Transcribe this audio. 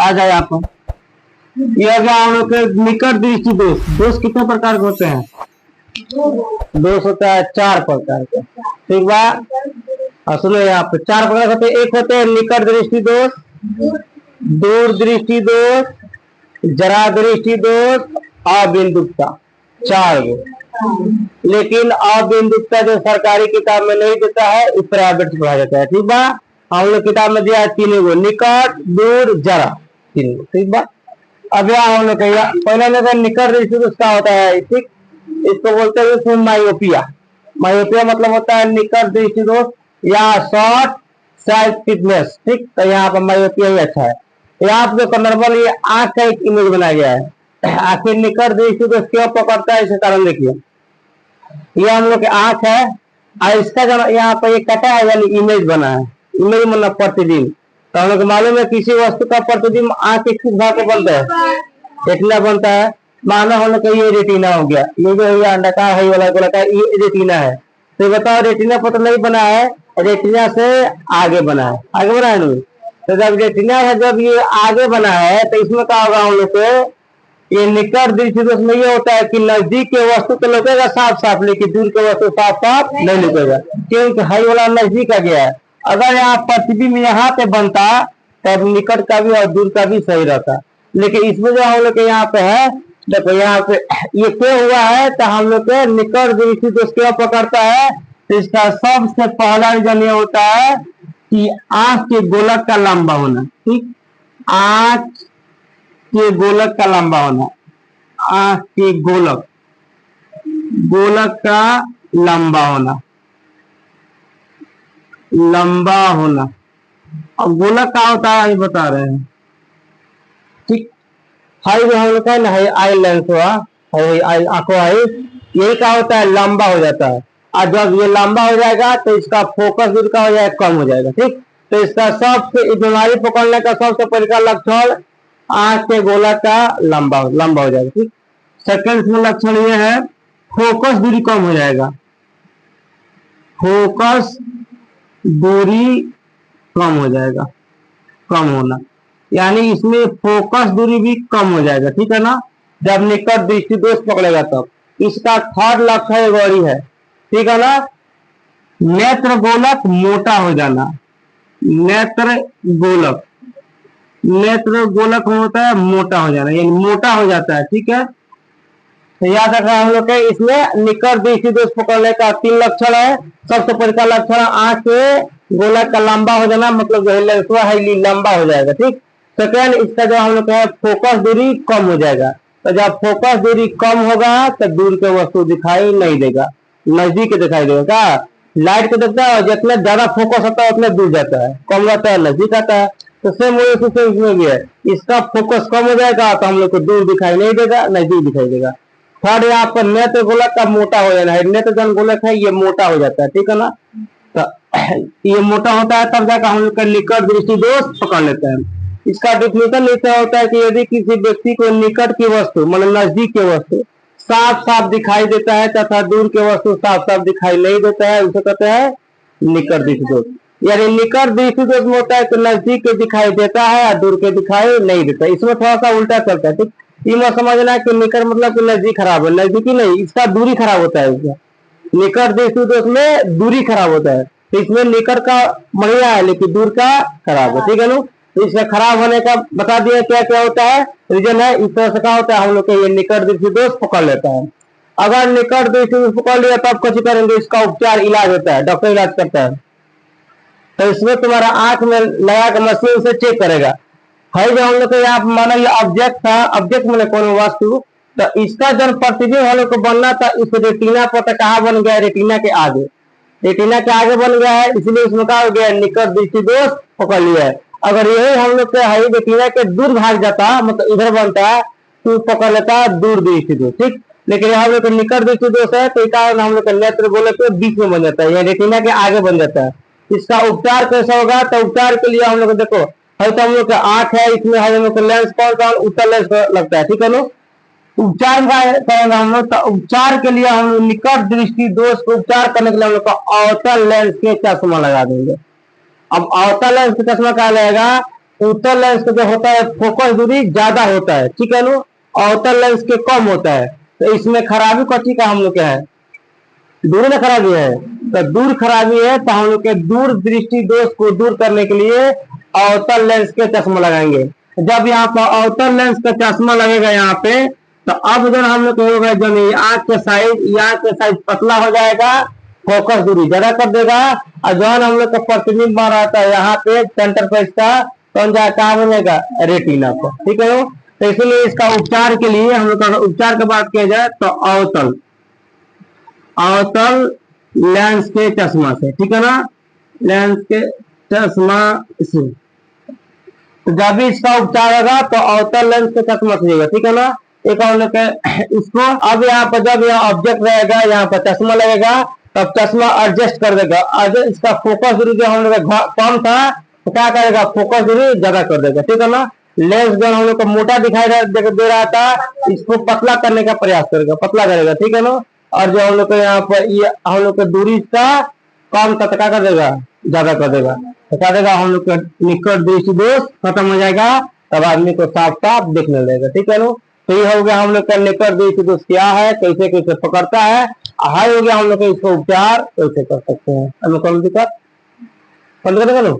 आ जाए आप। ये हो गया हम लोग के निकट दृष्टि दोष। दोष कितने प्रकार के होते हैं? दोष होता है 4 प्रकार के। ठीक बा, सुनो यहाँ पे 4 प्रकार होते हैं। एक होते हैं निकट दृष्टि दोष, दूर दृष्टि दोष, जरा दृष्टि दोष, अबिंदुकता। 4 गो। लेकिन अबिंदुकता जो सरकारी किताब में नहीं देता है, इस प्राइवेट से पढ़ाया जाता है। ठीक बा, हम लोग किताब में दिया है 3 गो, निकट, दूर, जरा, 3 गो। ठीक बा, अब यहाँ हम लोग पहले निकट दृष्टि दोष क्या होता है? ठीक, इसको बोलते हैं इसमें मायोपिया। मायोपिया मतलब होता है निकट दृष्टि दोष या शॉर्ट साइटेडनेस। ठीक, तो यहाँ पर मायोपिया ही अच्छा है। यहाँ पर नॉर्मल ये आंख का एक इमेज बनाया गया है। आखिर निकट दृष्टि दोष क्यों पकड़ता है, इसका कारण देखिए। ये हम लोग की आंख है और इसका जो यहाँ पर ये कटा है यानी इमेज बना है। इमेज मतलब प्रतिबिंब। तो हम लोग मालूम है किसी वस्तु का प्रतिबिंब आंख के किस भाग को बनता है? रेटिना बनता है। माना हम लोग ये रेटिना हो गया, ये जो है अंडाकार है वाला गोलाकार, ये रेटिना है। तो बताओ रेटिना पर तो नहीं बना है, रेटिना से आगे बना है। आगे बना है नहीं, तो जब रेटिना है जब ये आगे बना है तो इसमें क्या होगा हम लोग को? ये निकट दृष्टि दोष में ये होता है कि नजदीक के वस्तु तो लुकेगा साफ साफ, लेकिन दूर के वस्तु साफ साफ नहीं लुकेगा, क्योंकि हाई वाला नजदीक आ गया है। अगर यहाँ प्रतिबिंब यहाँ पे बनता तब निकट का भी और दूर का भी सही रहता, लेकिन इसमें जो हम लोग के यहाँ पे है, देखो यहाँ पे ये क्या हुआ है, तो हम लोग के निकट दृष्टि दोष क्यों पकड़ता है? तो इसका सबसे पहला रीजन ये होता है कि आंख के गोलक का लंबा होना। ठीक, आंख के गोलक का लंबा होना, आंख के गोलक का लंबा होना, लंबा होना। अब गोलक क्या होता है ये बता रहे हैं। ठीक, हाई जो हम लोग है ना, आई लेंस हुआ, आई आंखों आई, यही क्या होता है? लंबा हो जाता है। और जब ये लंबा हो जाएगा तो इसका फोकस दूर का हो जाएगा, कम हो जाएगा। ठीक, तो इसका सबसे बीमारी पकड़ने का सबसे पहले लक्षण आंख के गोलक का लंबा हो जाएगा। ठीक, सेकंड में लक्षण ये है फोकस दूरी कम हो जाएगा, फोकस दूरी कम हो जाएगा, कम होना यानी इसमें फोकस दूरी भी कम हो जाएगा। ठीक है ना, जब निकट दृष्टि दोष पकड़ेगा तब। इसका थर्ड लक्षण गौरी है। ठीक है ना, नेत्र गोलक मोटा हो जाना, नेत्र गोलक, नेत्र गोलक होता है मोटा हो जाना, यानी मोटा हो जाता है। ठीक है, तो याद रखना हम लोग के इसमें निकट दृष्टि दोष पकड़ने का 3 लक्षण है। सबसे पहला लक्षण आंख के गोलक का लंबा हो जाना, मतलब जो है लंबा हो जाएगा। ठीक, सेकेंड इसका जो हम लोग है फोकस दूरी कम हो जाएगा। तो जब फोकस दूरी कम होगा तो दूर के वस्तु दिखाई नहीं देगा, नजदीक के दिखाई देगा। क्या लाइट को देखता है, जितना ज्यादा फोकस होता है उतना दूर जाता है, कम रहता है नजदीक आता है। तो सेम इसमें भी है, इसका फोकस कम हो जाएगा तो हम लोग को दूर दिखाई नहीं देगा, नजदीक दिखाई देगा। थर्ड यहाँ पर नेत्र गोलक का मोटा हो जाना है, नेत्र जन गोलक है ये मोटा हो जाता है। ठीक है ना, तो ये मोटा होता है तब जाकर हम लोग का निकट दृष्टि दोष पकड़ लेते हैं। इसका डिफिनेशन ऐसा होता है कि यदि किसी व्यक्ति को निकट की वस्तु मतलब नजदीक की वस्तु साफ साफ दिखाई देता है तथा दूर के वस्तु साफ साफ दिखाई नहीं देता है, उसे कहते हैं निकट दृष्टि दोष। यानी निकट दृष्टि दोष में होता है कि नजदीक के दिखाई देता है और दूर के दिखाई नहीं देता है। इसमें थोड़ा सा उल्टा चलता है। ठीक, ये मत समझना है कि निकट मतलब कि नजदीक खराब है, नजदीकी नहीं, इसका दूरी खराब होता है। इसका निकट दृष्टि दोष में दूरी खराब होता है, तो इसमें निकट का बढ़िया है लेकिन दूर का खराब है। ठीक है ना, इसका खराब होने का बता दिया क्या क्या होता है, रीजन है। इस तरह से क्या होता है हम लोग ये निकट दृष्टि दोष पकड़ लेता है। अगर निकट दृष्टि दोष पकड़ लिया तब कुछ करेंगे, इसका उपचार इलाज होता है, डॉक्टर इलाज करता है। तो इसमें तुम्हारा आंख में लगा के मशीन से चेक करेगा है जो हम लोग को यहाँ माना ये ऑब्जेक्ट था, ऑब्जेक्ट मैंने कौन वस्तु, तो इसका जब प्रतिबिंब हम लोग को बनना था इस रेटिना पर, कहाँ बन गया? रेटिना के आगे, रेटिना के आगे बन गया है, इसलिए इसमें क्या हो गया? निकट दृष्टि दोष पकड़ लिया है। अगर यही हम लोग के रेटिना के दूर भाग जाता मतलब इधर बनता है तो पकड़ लेता है दूर दृष्टि दोष। ठीक, लेकिन हम लोग निकट दृष्टि दोष है तो कारण हम लोग नेत्र गोलक के बीच में बन जाता है, या रेटिना के आगे बन जाता है। इसका उपचार कैसा होगा? तो उपचार के लिए हम लोग देखो है तो हम लोग का आंख है, इसमें हम लोग लेंस कौन सा उत्तर लेंस लगता है। ठीक है ना, उपचार करेंगे हम लोग। तो उपचार के लिए हम लोग निकट दृष्टि दोष को उपचार करने के लिए हम लोग का अवतल लेंस के चश्मा लगा देंगे। अब अवतल लेंस के चश्मा क्या लगेगा? उत्तल लेंस का जो होता है फोकस दूरी ज्यादा होता है, ठीक है ना, अवतल लेंस के कम होता है। तो इसमें खराबी कौची का हम लोग क्या है, दूर में खराबी है। तो दूर खराबी है तो हम लोग के दूर दृष्टि दोष को दूर करने के लिए अवतल लेंस के चश्मा लगाएंगे। जब यहाँ पर अवतल लेंस का चश्मा लगेगा यहाँ पे, तो अब जब हम लोग होगा जब आंख के साइज पतला हो जाएगा, फोकस दूरी ज्यादा कर देगा, और जो हम लोग का प्रतिबिंब आ रहा था यहाँ पे सेंटर पे इसका कौन जाए कहा बनेगा, रेटिना को, ठीक है। तो इसलिए इसका उपचार के लिए हम लोग का उपचार की बात किया जाए तो अवतल लेंस के चश्मा से, ठीक है ना, लेंस के चश्मा से। तो जब भी इसका उपचार होगा तो अवतल लेंस के चश्मा से, ठीक है ना। एक हम लोग इसको अब यहाँ पर जब यहाँ ऑब्जेक्ट रहेगा, यहाँ पर चश्मा लगेगा, तब चश्मा एडजस्ट कर देगा। इसका फोकस दूरी जो हम लोग कम था तो क्या करेगा, फोकस दूरी ज्यादा कर देगा, ठीक है ना। लेंस जो हम लोग को मोटा दिखाई दे रहा था, इसको पतला करने का प्रयास करेगा, पतला करेगा, ठीक है ना। और जो हम लोग को यहाँ पर ये हम लोग को दूरी का कम था तो क्या कर देगा, ज्यादा कर देगा। तो क्या देगा, हम लोग का निकट दृष्टि दोष खत्म हो जाएगा, तब आदमी को साफ साफ देखने लगेगा, ठीक है ना। तो ये हो गया हम लोग का निकट दृष्टि दोष क्या है, कैसे कैसे पकड़ता है। हाई हो गया हम लोग का इसको उपचार कैसे कर सकते हैं। हमें कौन दिक्कत बंद करेगा ना।